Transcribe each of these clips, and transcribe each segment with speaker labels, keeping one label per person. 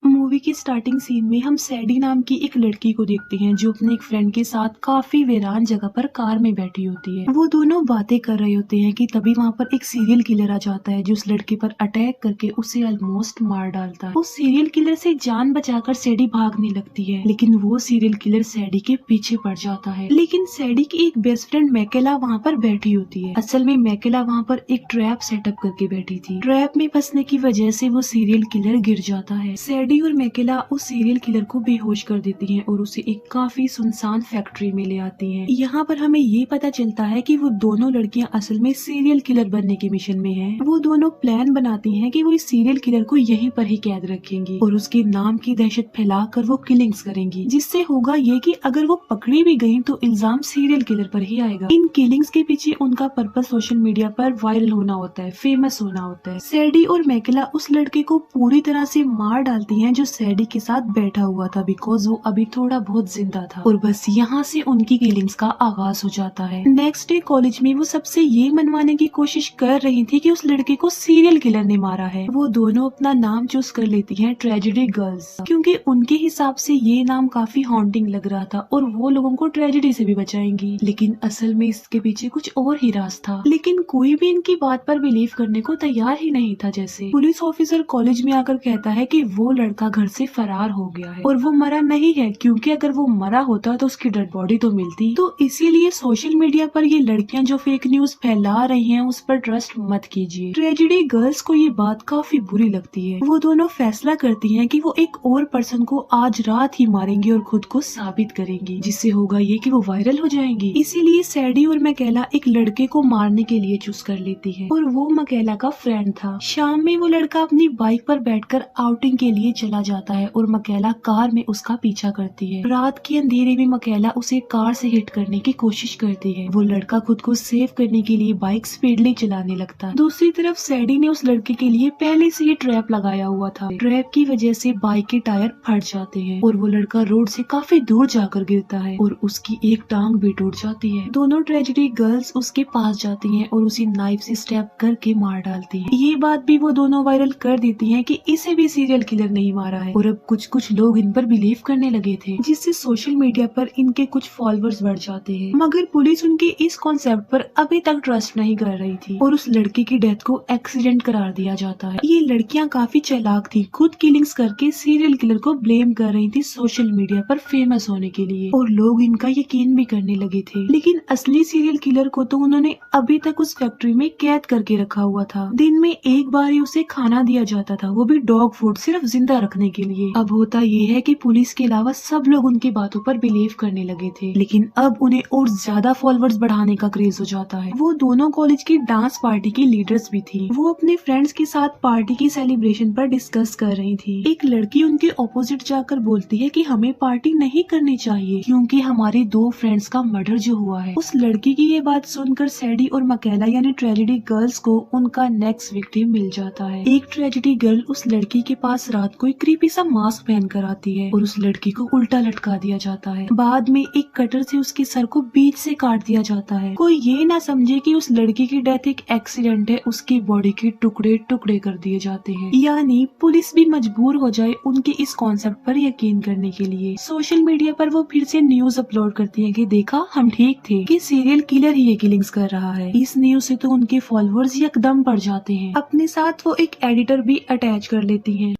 Speaker 1: Movie के starting scene में हम सैडी नाम की एक लड़की को देखते हैं जो अपने एक फ्रेंड के साथ काफी वीरान जगह पर कार में बैठी होती है। वो दोनों बातें कर रहे होते हैं कि तभी वहाँ पर एक सीरियल किलर आ जाता है जो उस लड़के पर अटैक करके उसे ऑलमोस्ट मार डालता है। उस सीरियल किलर से जान बचाकर सैडी भागने लगती है, लेकिन वो सीरियल किलर सैडी के पीछे पड़ जाता है। लेकिन सैडी की एक बेस्ट फ्रेंड मैकेला वहाँ पर बैठी होती है। असल में मैकेला वहाँ पर एक ट्रैप सेटअप करके बैठी थी। ट्रैप में फंसने की वजह से वो सीरियल किलर गिर जाता है। सैडी और मैकेला उस सीरियल किलर को बेहोश कर देती हैं और उसे एक काफी सुनसान फैक्ट्री में ले आती हैं। यहाँ पर हमें ये पता चलता है कि वो दोनों लड़कियां असल में सीरियल किलर बनने के मिशन में हैं। वो दोनों प्लान बनाती हैं कि वो इस सीरियल किलर को यहीं पर ही कैद रखेंगी और उसके नाम की दहशत फैलाकर वो किलिंग्स करेंगी, जिससे होगा ये कि अगर वो पकड़ी भी गयी तो इल्जाम सीरियल किलर पर ही आएगा। इन किलिंग्स के पीछे उनका पर्पस सोशल मीडिया पर वायरल होना होता है, फेमस होना होता है। सैडी और मैकेला उस लड़के को पूरी तरह से मार डालती हैं जो सैडी के साथ बैठा हुआ था, बिकॉज वो अभी थोड़ा बहुत जिंदा था। और बस यहाँ से उनकी किलिंग्स का आगाज हो जाता है। नेक्स्ट डे कॉलेज में वो सबसे ये मनवाने की कोशिश कर रही थी कि उस लड़के को सीरियल किलर ने मारा है। वो दोनों अपना नाम चूज कर लेती हैं ट्रेजेडी गर्ल्स, क्योंकि उनके हिसाब से ये नाम काफी हॉन्टिंग लग रहा था और वो लोगों को ट्रेजेडी से भी बचाएंगी। लेकिन असल में इसके पीछे कुछ और ही राज था। लेकिन कोई भी इनकी बात पर बिलीव करने को तैयार ही नहीं था। जैसे पुलिस ऑफिसर कॉलेज में आकर कहता है कि वो लड़का घर से फरार हो गया है और वो मरा नहीं है, क्योंकि अगर वो मरा होता तो उसकी डेड बॉडी तो मिलती। तो इसीलिए सोशल मीडिया पर ये लड़कियां जो फेक न्यूज फैला रही हैं उस पर ट्रस्ट मत कीजिए। ट्रेजेडी गर्ल्स को ये बात काफी बुरी लगती है। वो दोनों फैसला करती हैं कि वो एक और पर्सन को आज रात ही मारेंगी और खुद को साबित करेंगी, जिससे होगा ये कि वो वायरल हो जाएंगी। इसीलिए सैडी और मैकेला एक लड़के को मारने के लिए चूज कर लेती है और वो मैकेला का फ्रेंड था। शाम में वो लड़का अपनी बाइक पर बैठकर आउटिंग के लिए चला जाता है और मैकेला कार में उसका पीछा करती है। रात के अंधेरे में मैकेला उसे कार से हिट करने की कोशिश करती है। वो लड़का खुद को सेव करने के लिए बाइक स्पीडली चलाने लगता है। दूसरी तरफ सैडी ने उस लड़के के लिए पहले से ही ट्रैप लगाया हुआ था। ट्रैप की वजह से बाइक के टायर फट जाते हैं और वो लड़का रोड से काफी दूर जाकर गिरता है और उसकी एक टांग भी टूट जाती है। दोनों ट्रेजेडी गर्ल्स उसके पास जाती हैं और उसे नाइफ से स्टैब करके मार डालती हैं। ये बात भी वो दोनों वायरल कर देती हैं कि इसे भी सीरियल किलर नहीं मारा है और अब कुछ लोग इन पर बिलीव करने लगे थे, जिससे सोशल मीडिया पर इनके कुछ फॉलोअर्स बढ़ जाते हैं। मगर पुलिस उनके इस कॉन्सेप्ट पर अभी तक ट्रस्ट नहीं कर रही थी और उस लड़की की डेथ को एक्सीडेंट करार दिया जाता है। ये लड़कियां काफी चालाक थी, खुद किलिंग्स करके सीरियल किलर को ब्लेम कर रही थी सोशल मीडिया पर फेमस होने के लिए और लोग इनका यकीन भी करने लगे थे। लेकिन असली सीरियल किलर को तो उन्होंने अभी तक उस फैक्ट्री में कैद करके रखा हुआ था। दिन में एक बार ही उसे खाना दिया जाता था, वो भी डॉग फूड, सिर्फ जिंदा रखने के लिए। अब होता ये है कि पुलिस के अलावा सब लोग उनकी बातों पर बिलीव करने लगे थे, लेकिन अब उन्हें और ज्यादा फॉलोअर्स बढ़ाने का क्रेज हो जाता है। वो दोनों कॉलेज की डांस पार्टी की लीडर्स भी थी। वो अपने फ्रेंड्स के साथ पार्टी की सेलिब्रेशन पर डिस्कस कर रही थी। एक लड़की उनके ऑपोजिट जाकर बोलती है कि हमें पार्टी नहीं करनी चाहिए क्योंकि हमारे दो फ्रेंड्स का मर्डर जो हुआ है। उस लड़की की ये बात सुनकर सैडी और मैकेला यानी ट्रेजेडी गर्ल्स को उनका नेक्स्ट विक्टिम मिल जाता है। एक ट्रेजेडी गर्ल उस लड़की के पास रात को एक क्रीपी सा मास्क पहनकर आती है और उस लड़की को उल्टा लटका दिया जाता है। बाद में एक कटर से उसके सर को बीच से काट दिया जाता है। कोई ये ना समझे कि उस लड़की की डेथ एक एक्सीडेंट है, उसकी बॉडी के टुकड़े टुकड़े कर दिए जाते हैं। यानी पुलिस भी मजबूर हो जाए उनके इस कॉन्सेप्ट पर यकीन करने के लिए। सोशल मीडिया पर वो फिर से न्यूज अपलोड करती है कि देखा हम ठीक थे, कि सीरियल किलर ही ये किलिंग्स कर रहा है। इस न्यूज से तो उनके फॉलोअर्स एकदम बढ़ जाते हैं। अपने साथ वो एक एडिटर भी अटैच कर लेती हैं।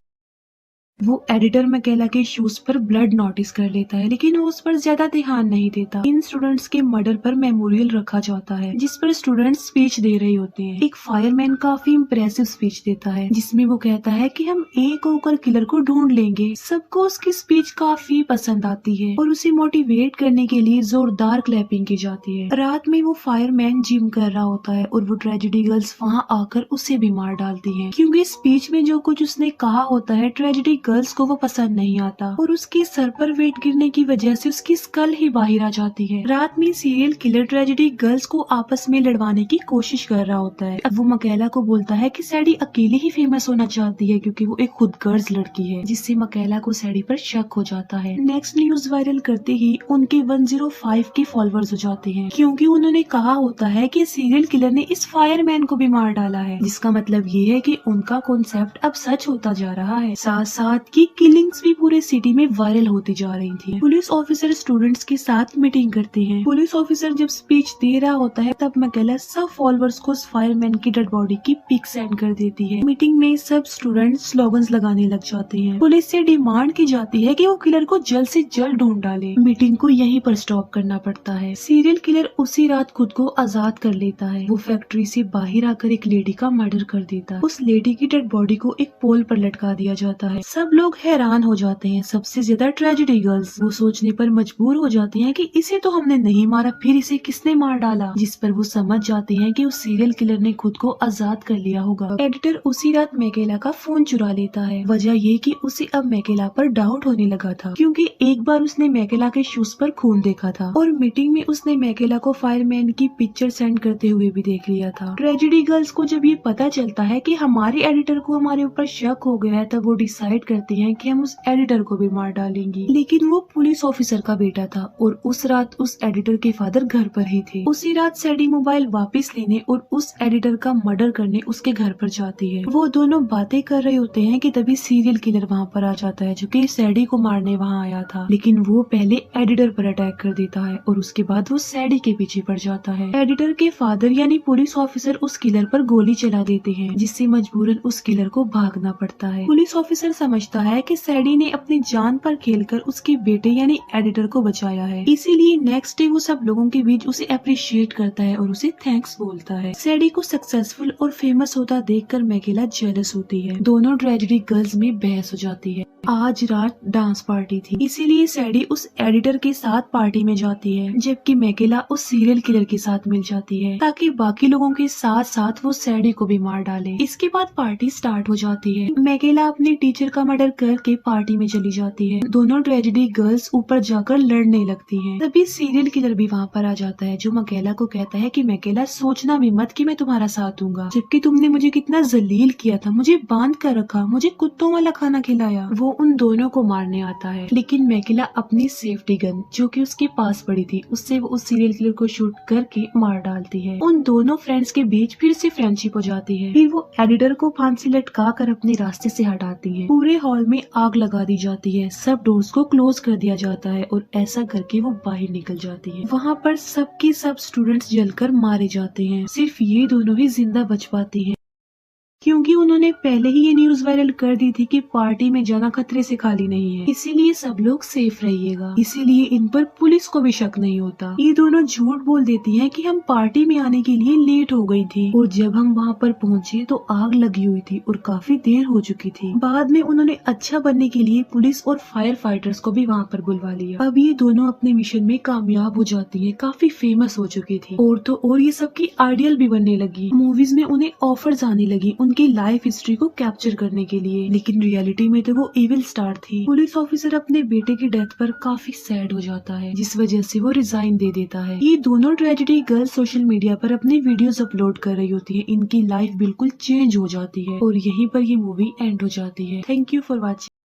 Speaker 1: वो एडिटर मैकेला के शूज पर ब्लड नोटिस कर लेता है, लेकिन वो उस पर ज्यादा ध्यान नहीं देता। इन स्टूडेंट्स के मर्डर पर मेमोरियल रखा जाता है जिस पर स्टूडेंट्स स्पीच दे रहे होते हैं। एक फायरमैन काफी इम्प्रेसिव स्पीच देता है जिसमें वो कहता है कि हम एक होकर किलर को ढूंढ लेंगे। सबको उसकी स्पीच काफी पसंद आती है और उसे मोटिवेट करने के लिए जोरदार क्लैपिंग की जाती है। रात में वो फायरमैन जिम कर रहा होता है और वो ट्रेजेडी गर्ल्स वहाँ आकर उसे भी मार डालती है, क्योंकि स्पीच में जो कुछ उसने कहा होता है ट्रेजेडी गर्ल्स को वो पसंद नहीं आता और उसके सर पर वेट गिरने की वजह से उसकी स्कल ही बाहर आ जाती है। रात में सीरियल किलर ट्रेजेडी गर्ल्स को आपस में लड़वाने की कोशिश कर रहा होता है। अब वो मकैला को बोलता है कि सैडी अकेली ही फेमस होना चाहती है क्योंकि वो एक खुद गर्ल्स लड़की है, जिससे मकैला को सैडी पर शक हो जाता है। नेक्स्ट न्यूज वायरल करते ही उनके 105 के फॉलोअर्स हो जाते हैं क्योंकि उन्होंने कहा होता है कि सीरियल किलर ने इस फायरमैन को भी मार डाला है, जिसका मतलब ये है कि उनका कॉन्सेप्ट अब सच होता जा रहा है। साथ साथ की किलिंग्स भी पूरे सिटी में वायरल होती जा रही थी। पुलिस ऑफिसर स्टूडेंट्स के साथ मीटिंग करते हैं। पुलिस ऑफिसर जब स्पीच दे रहा होता है तब मकैला सब फॉलोअर्स को फायरमैन की डेड बॉडी की पिक सेंड कर देती है। मीटिंग में सब स्टूडेंट स्लोगन्स लगाने लग जाते हैं। पुलिस से डिमांड की जाती है कि वो किलर को जल्द से जल्द ढूंढ डाले। मीटिंग को यहीं पर स्टॉप करना पड़ता है। सीरियल किलर उसी रात खुद को आजाद कर लेता है। वो फैक्ट्री से बाहर आकर एक लेडी का मर्डर कर देता है। उस लेडी की डेड बॉडी को एक पोल पर लटका दिया जाता है। सब लोग हैरान हो जाते हैं, सबसे ज्यादा ट्रेजेडी गर्ल्स। वो सोचने पर मजबूर हो जाती हैं कि इसे तो हमने नहीं मारा, फिर इसे किसने मार डाला, जिस पर वो समझ जाती हैं कि उस सीरियल किलर ने खुद को आजाद कर लिया होगा। एडिटर उसी रात मैकेला का फोन चुरा लेता है। वजह ये कि उसे अब मैकेला पर डाउट होने लगा था क्योंकि एक बार उसने मैकेला के शूज पर खून देखा था और मीटिंग में उसने मैकेला को फायरमैन की पिक्चर सेंड करते हुए भी देख लिया था। ट्रेजेडी गर्ल्स को जब ये पता चलता है कि हमारे एडिटर को हमारे ऊपर शक हो गया है तब वो डिसाइड करती हैं कि हम उस एडिटर को भी मार डालेंगी। लेकिन वो पुलिस ऑफिसर का बेटा था और उस रात उस एडिटर के फादर घर पर ही थे। उसी रात सैडी मोबाइल वापस लेने और उस एडिटर का मर्डर करने उसके घर पर जाती है। वो दोनों बातें कर रहे होते हैं कि तभी सीरियल किलर वहाँ पर आ जाता है जो कि सैडी को मारने वहाँ आया था, लेकिन वो पहले एडिटर पर अटैक कर देता है और उसके बाद वो सैडी के पीछे पड़ जाता है। एडिटर के फादर यानी पुलिस ऑफिसर उस किलर पर गोली चला देते हैं, जिससे मजबूरन उस किलर को भागना पड़ता है। पुलिस ऑफिसर समझता है कि सैडी ने अपनी जान पर खेलकर उसके बेटे यानी एडिटर को बचाया है, इसीलिए नेक्स्ट डे वो सब लोगों के बीच उसे अप्रिशिएट करता है और उसे थैंक्स बोलता है। सैडी को सक्सेसफुल और फेमस होता देखकर मैकेला जेलस होती है। दोनों ट्रेजेडी गर्ल्स में बहस हो जाती है। आज रात डांस पार्टी थी, इसीलिए सैडी उस एडिटर के साथ पार्टी में जाती है, जबकि मैकेला उस सीरियल किलर के साथ मिल जाती है ताकि बाकी लोगों के साथ साथ वो सैडी को भी मार डाले। इसके बाद पार्टी स्टार्ट हो जाती है। मैकेला अपने टीचर का मर्डर करके पार्टी में चली जाती है। दोनों ट्रेजेडी गर्ल्स ऊपर जाकर लड़ने लगती हैं। तभी सीरियल किलर भी वहाँ पर आ जाता है जो मैकेला को कहता है कि मैकेला सोचना भी मत कि मैं तुम्हारा साथ दूंगा, जबकि तुमने मुझे कितना जलील किया था, मुझे बांध कर रखा, मुझे कुत्तों वाला खाना खिलाया। वो उन दोनों को मारने आता है, लेकिन मैकेला अपनी सेफ्टी गन जो कि उसके पास पड़ी थी उससे वो उस सीरियल किलर को शूट करके मार डालती है। उन दोनों फ्रेंड्स के बीच फिर से फ्रेंडशिप हो जाती है। फिर वो एडिटर को फांसी लटका कर अपने रास्ते से हटाती है। पूरे हॉल में आग लगा दी जाती है, सब डोर्स को क्लोज कर दिया जाता है और ऐसा करके वो बाहर निकल जाती है। वहाँ पर सबके सब स्टूडेंट्स जलकर मारे जाते हैं, सिर्फ ये दोनों ही जिंदा बच पाती हैं क्योंकि उन्होंने पहले ही ये न्यूज वायरल कर दी थी कि पार्टी में जाना खतरे से खाली नहीं है, इसीलिए सब लोग सेफ रहिएगा। इसीलिए इन पर पुलिस को भी शक नहीं होता। ये दोनों झूठ बोल देती हैं कि हम पार्टी में आने के लिए लेट हो गई थी और जब हम वहाँ पर पहुँचे तो आग लगी हुई थी और काफी देर हो चुकी थी। बाद में उन्होंने अच्छा बनने के लिए पुलिस और फायर फाइटर्स को भी वहाँ पर बुलवा लिया। अब ये दोनों अपने मिशन में कामयाब हो जाती है, काफी फेमस हो चुकी थी और तो और ये सबकी आइडियल भी बनने लगी। मूवीज में उन्हें ऑफर्स आने लगी उनकी लाइफ हिस्ट्री को कैप्चर करने के लिए, लेकिन रियलिटी में तो वो इविल स्टार थी। पुलिस ऑफिसर अपने बेटे की डेथ पर काफी सैड हो जाता है, जिस वजह से वो रिजाइन दे देता है। ये दोनों ट्रेजेडी गर्ल्स सोशल मीडिया पर अपनी वीडियोस अपलोड कर रही होती है। इनकी लाइफ बिल्कुल चेंज हो जाती है और यहीं पर ये मूवी एंड हो जाती है। Thank you for watching.